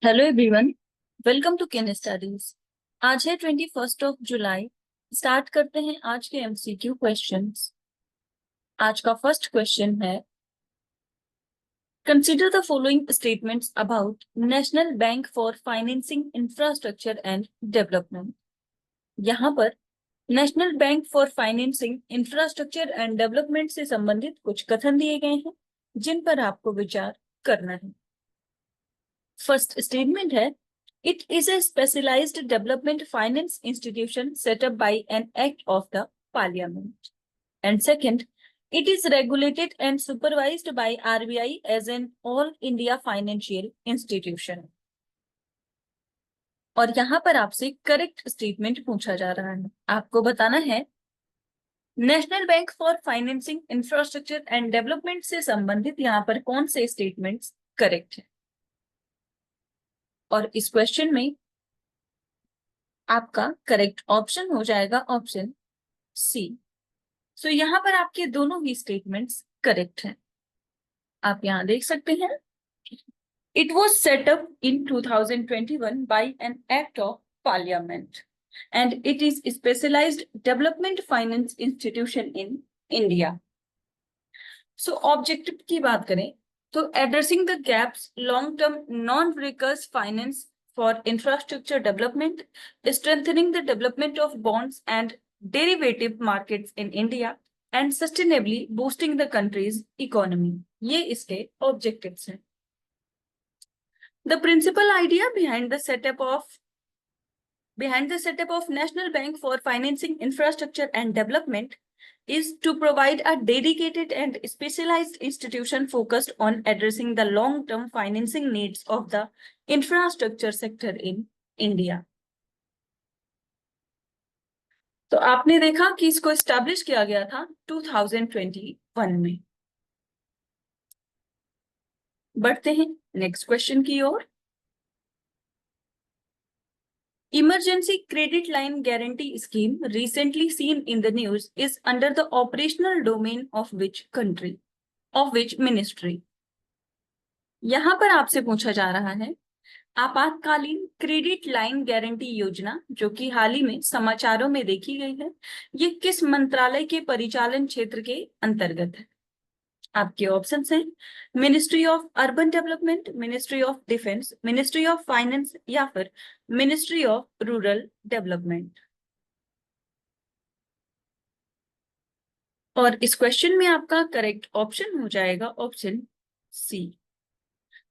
Hello everyone. Welcome to Ken Studies. आज है 21 जुलाई। Start करते हैं आज के एमसीक्यू क्वेश्चंस। आज का फर्स्ट क्वेश्चन है, consider the following statements about national bank for financing infrastructure and development. यहाँ पर national bank for financing infrastructure and development से संबंधित कुछ कथन दिए गए हैं जिन पर आपको विचार करना है। फर्स्ट स्टेटमेंट है, it is a specialized development finance institution set up by an act of the parliament. And second, it is regulated and supervised by RBI as an all India financial institution. और यहाँ पर आपसे correct statement पूछा जा रहा है। आपको बताना है national bank for financing infrastructure and development से संबंधित यहाँ पर कौन से स्टेटमेंट्स करेक्ट है। और इस क्वेश्चन में आपका करेक्ट ऑप्शन हो जाएगा ऑप्शन सी। सो यहाँ पर आपके दोनों ही स्टेटमेंट्स करेक्ट हैं। आप यहाँ देख सकते हैं, it was set up in 2021 by an act of parliament and it is specialised development finance institution in India. So objective की बात करें तो addressing the gaps long term non recourse finance for infrastructure development, strengthening the development of bonds and derivative markets in India and sustainably boosting the country's economy. ये इसके objectives हैं। The principal idea behind the setup of National Bank for Financing Infrastructure and Development is to provide a dedicated and specialized institution focused on addressing the long-term financing needs of the infrastructure sector in India. तो आपने देखा कि इसको establish किया गया था 2021 में। बढ़ते हैं नेक्स्ट क्वेश्चन की ओर। Emergency Credit Line Guarantee Scheme recently seen in the news is under the operational domain of which country, of which ministry? यहां पर आपसे पूछा जा रहा है आपातकालीन क्रेडिट लाइन गारंटी योजना जो कि हाल ही में समाचारों में देखी गई है, ये किस मंत्रालय के परिचालन क्षेत्र के अंतर्गत है। आपके ऑप्शन हैं ministry of urban development, ministry of defence, ministry of finance या फिर मिनिस्ट्री ऑफ रूरल डेवलपमेंट। और इस क्वेश्चन में आपका करेक्ट ऑप्शन हो जाएगा option C.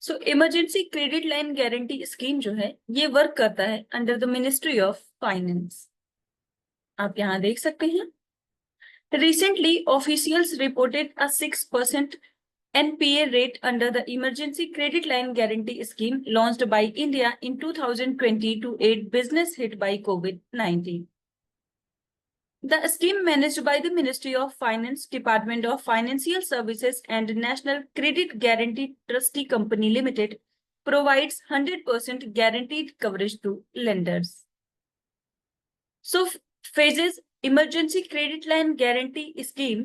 So emergency credit line guarantee scheme जो है ये वर्क करता है under the ministry of finance. आप यहां देख सकते हैं, recently officials reported a 6% NPA rate under the emergency credit line guarantee scheme launched by India in 2020 to aid business hit by COVID-19. The scheme, managed by the Ministry of Finance, Department of Financial Services and National Credit Guarantee Trustee Company Limited, provides 100% guaranteed coverage to lenders. So, phases Emergency Credit Line Guarantee Scheme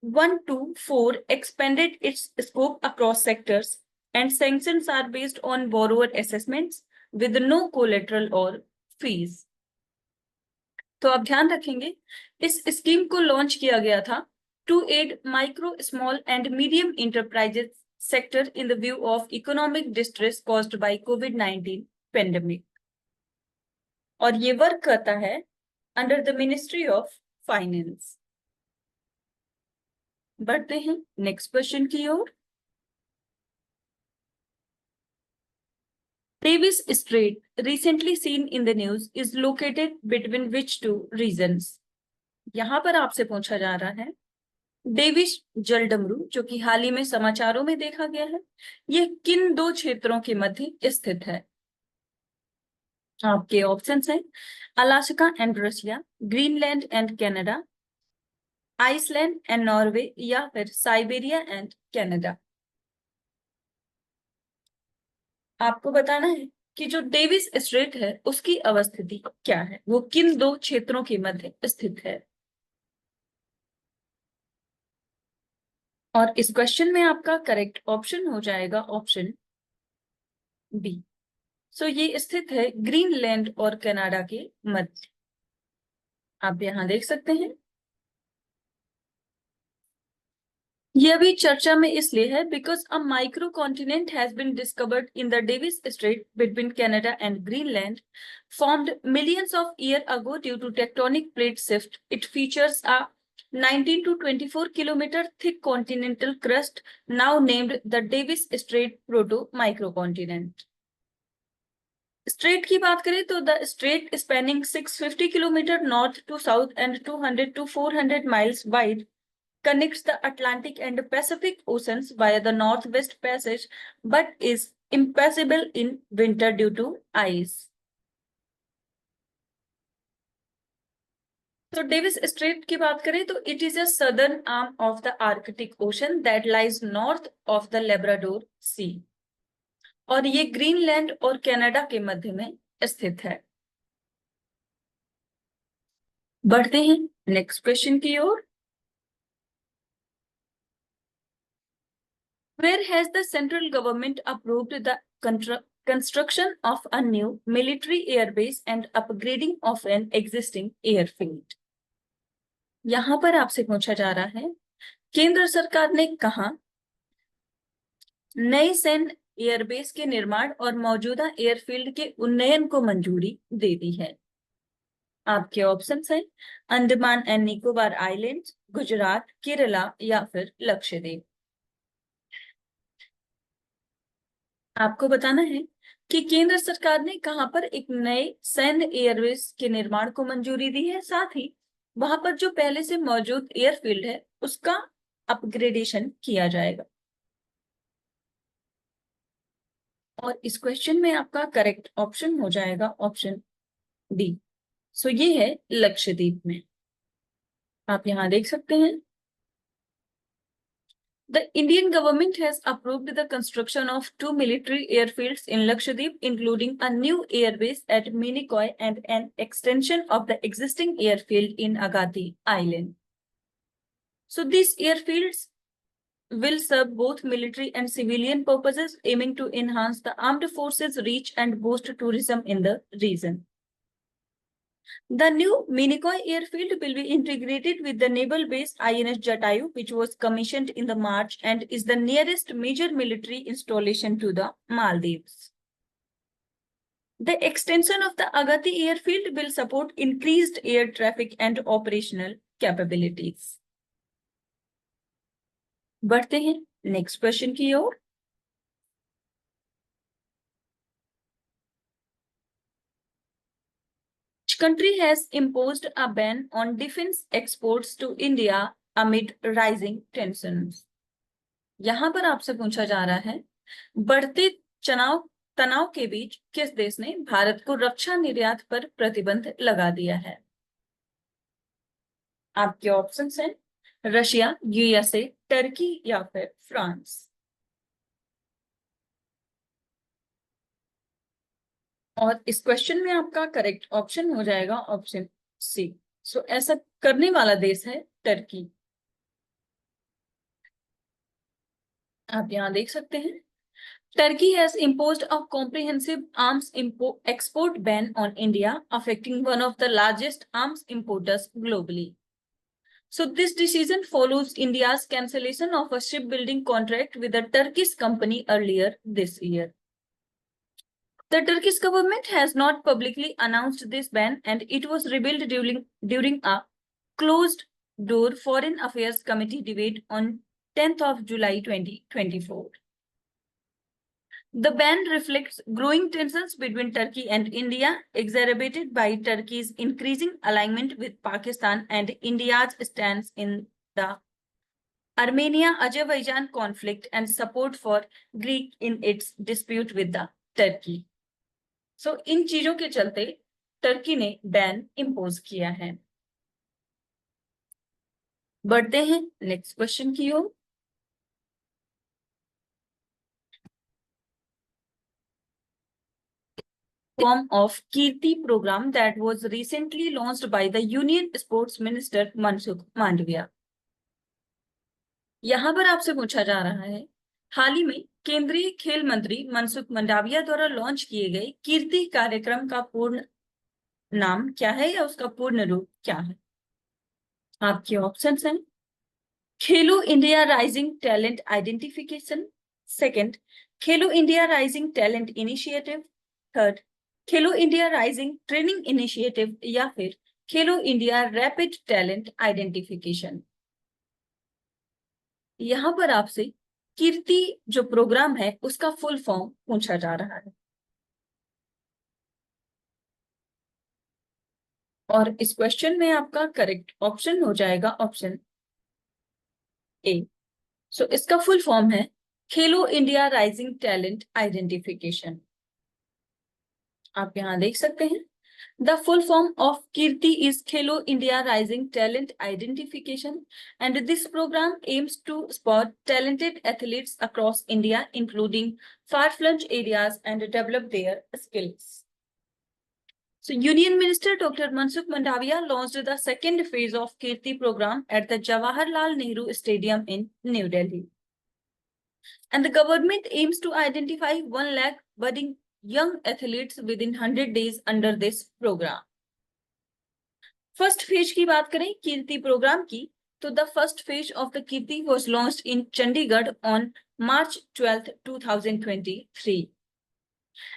1 to 4 expanded its scope across sectors, and sanctions are based on borrower assessments with no collateral or fees. तो आप ध्यान रखेंगे, इस scheme को launch किया गया था to aid micro small and medium enterprises sector in the view of economic distress caused by कोविड-19 पेंडेमिक, और ये वर्क करता है under the ministry of finance. बढ़ते हैं नेक्स्ट क्वेश्चन की ओर। Davis Strait, recently seen in the news, is located between which two regions? यहां पर आपसे पूछा जा रहा है डेविस जलडमरू जो कि हाल ही में समाचारों में देखा गया है, यह किन दो क्षेत्रों के मध्य स्थित है। आपके ऑप्शंस हैं Alaska and Russia, Greenland and Canada, Iceland and Norway या फिर साइबेरिया एंड कनाडा। आपको बताना है कि जो डेविस स्ट्रेट है उसकी अवस्थिति क्या है, वो किन दो क्षेत्रों के मध्य स्थित है। और इस क्वेश्चन में आपका करेक्ट ऑप्शन हो जाएगा ऑप्शन बी। सो ये स्थित है ग्रीनलैंड और कनाडा के मध्य। आप यहाँ देख सकते हैं। ये अभी चर्चा में इसलिए है because a micro continent has been discovered in the Davis Strait between Canada and Greenland formed millions of years ago due to tectonic plate shift. It features a 19 to 24 kilometer thick continental crust now named the Davis Strait Proto-Microcontinent. Strait की बात करें तो the strait spanning 650 kilometre north to south and 200 to 400 miles wide connects the Atlantic and Pacific Oceans via the Northwest Passage, but is impassable in winter due to ice. तो Davis Strait की बात करें तो it is a southern arm of the Arctic Ocean that lies north of the Labrador Sea, और ये Greenland और Canada के मध्य में स्थित है। बढ़ते हैं नेक्स्ट क्वेश्चन की ओर। Where has the central government approved the construction of a new military airbase and upgrading of an existing airfield? यहां पर आपसे पूछा जा रहा है केंद्र सरकार ने कहा नए सैन्य एयरबेस के निर्माण और मौजूदा एयरफील्ड के उन्नयन को मंजूरी दे दी है। आपके ऑप्शंस हैं अंडमान एंड निकोबार आइलैंड, गुजरात, केरला या फिर लक्षद्वीप। आपको बताना है कि केंद्र सरकार ने कहां पर एक नए सैन्य एयरबेस के निर्माण को मंजूरी दी है, साथ ही वहां पर जो पहले से मौजूद एयरफील्ड है उसका अपग्रेडेशन किया जाएगा। और इस क्वेश्चन में आपका करेक्ट ऑप्शन हो जाएगा ऑप्शन डी। सो ये है लक्षद्वीप में। आप यहां देख सकते हैं The Indian government has approved the construction of 2 military airfields in Lakshadweep, including a new airbase at Minicoy and an extension of the existing airfield in Agatti Island. So these airfields will serve both military and civilian purposes, aiming to enhance the armed forces' reach and boost tourism in the region. The new Minicoy airfield will be integrated with the naval base INS Jatayu, which was commissioned in the March and is the nearest major military installation to the Maldives. The extension of the Agatti airfield will support increased air traffic and operational capabilities. बढ़ते हैं next question की ओर। Country has imposed a ban on defense exports to India amid rising tensions. यहां पर आपसे पूछा जा रहा है बढ़ते तनाव के बीच किस देश ने भारत को रक्षा निर्यात पर प्रतिबंध लगा दिया है? आपके ऑप्शंस हैं रशिया, यूएसए, टर्की या फिर फ्रांस। और इस क्वेश्चन में आपका करेक्ट ऑप्शन हो जाएगा ऑप्शन सी। सो ऐसा करने वाला देश है टर्की। आप यहां देख सकते हैं Turkey has imposed a comprehensive arms export ban on India, affecting one of the largest arms importers globally. So this decision follows India's cancellation of a shipbuilding contract with a Turkish company earlier this year. The Turkish government has not publicly announced this ban, and it was revealed during a closed-door Foreign Affairs Committee debate on 10th of July 2024. The ban reflects growing tensions between Turkey and India, exacerbated by Turkey's increasing alignment with Pakistan and India's stance in the Armenia-Azerbaijan conflict and support for Greece in its dispute with the Turkey. So, इन चीजों के चलते Turkey ने ban impose किया है। बढ़ते हैं next question की ओर। Form of Kirti program that was recently launched by the Union Sports Minister Mansukh Mandavia. यहां पर आपसे पूछा जा रहा है हाल ही में केंद्रीय खेल मंत्री मनसुख मंडाविया द्वारा लॉन्च किए गए कीर्ति कार्यक्रम का पूर्ण नाम क्या है या उसका पूर्ण रूप क्या है? आपके ऑप्शंस हैं Khelo India rising talent identification, second Khelo India rising talent initiative, third Khelo India rising training initiative या फिर खेलो इंडिया रैपिड टैलेंट आइडेंटिफिकेशन। यहां पर आपसे कीर्ति जो प्रोग्राम है उसका फुल फॉर्म पूछा जा रहा है और इस क्वेश्चन में आपका करेक्ट ऑप्शन हो जाएगा ऑप्शन ए। सो इसका फुल फॉर्म है खेलो इंडिया राइजिंग टैलेंट आइडेंटिफिकेशन। आप यहां देख सकते हैं the full form of Kirti is Khelo India rising talent identification and this programme aims to spot talented athletes across India including far-flung areas and develop their skills. So, Union Minister Dr. Mansukh Mandaviya launched the second phase of Kirti program at the Jawaharlal Nehru Stadium in New Delhi. And the government aims to identify 1 lakh budding young athletes within 100 days under this program. First phase की बात करें कीर्ति programme की तो the first phase of the Kirti was launched in Chandigarh on March 12, 2023.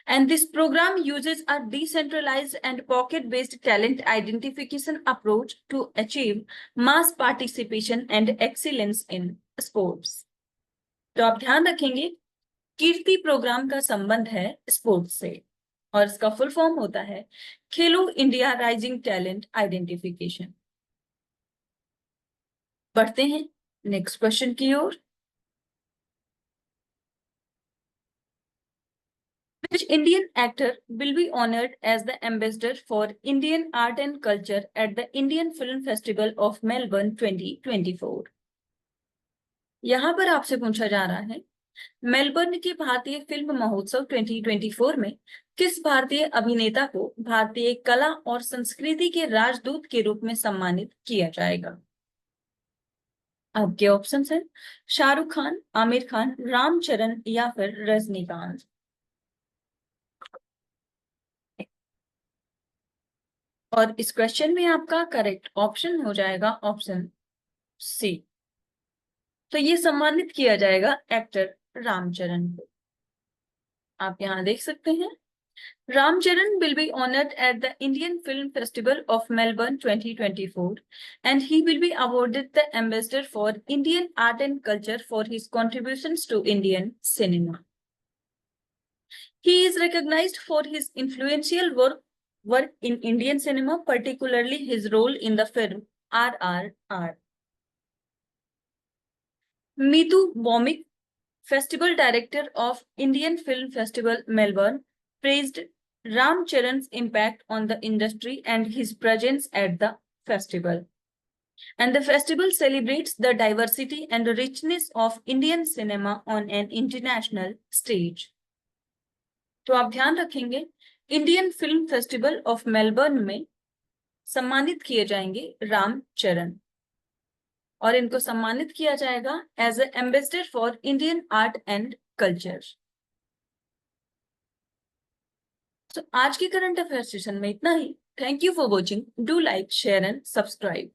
And this program uses a decentralized and pocket-based talent identification approach to achieve mass participation and excellence in sports. तो आप ध्यान रखेंगे कीर्ति programme का संबंध है sports से और इसका फुल फॉर्म होता है खेलो इंडिया राइजिंग टैलेंट आइडेंटिफिकेशन। बढ़ते हैं नेक्स्ट क्वेश्चन की ओर। Which Indian actor will be honored as the ambassador for Indian art and culture at the Indian Film Festival of Melbourne 2024? यहाँ पर आपसे पूछा जा रहा है मेलबर्न के भारतीय फिल्म महोत्सव 2024 में किस भारतीय अभिनेता को भारतीय कला और संस्कृति के राजदूत के रूप में सम्मानित किया जाएगा? आपके ऑप्शंस हैं शाहरुख खान, आमिर खान, रामचरण या फिर रजनीकांत। और इस क्वेश्चन में आपका करेक्ट ऑप्शन हो जाएगा ऑप्शन सी। तो ये सम्मानित किया जाएगा एक्टर रामचरण को। आप यहाँ देख सकते हैं Ramcharan will be honored at the Indian Film Festival of Melbourne 2024 and he will be awarded the Ambassador for Indian Art and Culture for his contributions to Indian cinema. He is recognized for his influential work in Indian cinema, particularly his role in the film RRR. Meetu Bhowmik, Festival Director of Indian Film Festival Melbourne, praised Ramcharan's impact on the industry and his presence at the festival. And the festival celebrates the diversity and richness of Indian cinema on an international stage. तो आप ध्यान रखेंगे Indian film festival of Melbourne में सम्मानित किए जाएंगे रामचरण और इनको सम्मानित किया जाएगा as a ambassador for Indian art and culture. तो आज के करंट अफेयर सेशन में इतना ही। Thank you for watching. Do like, share and subscribe.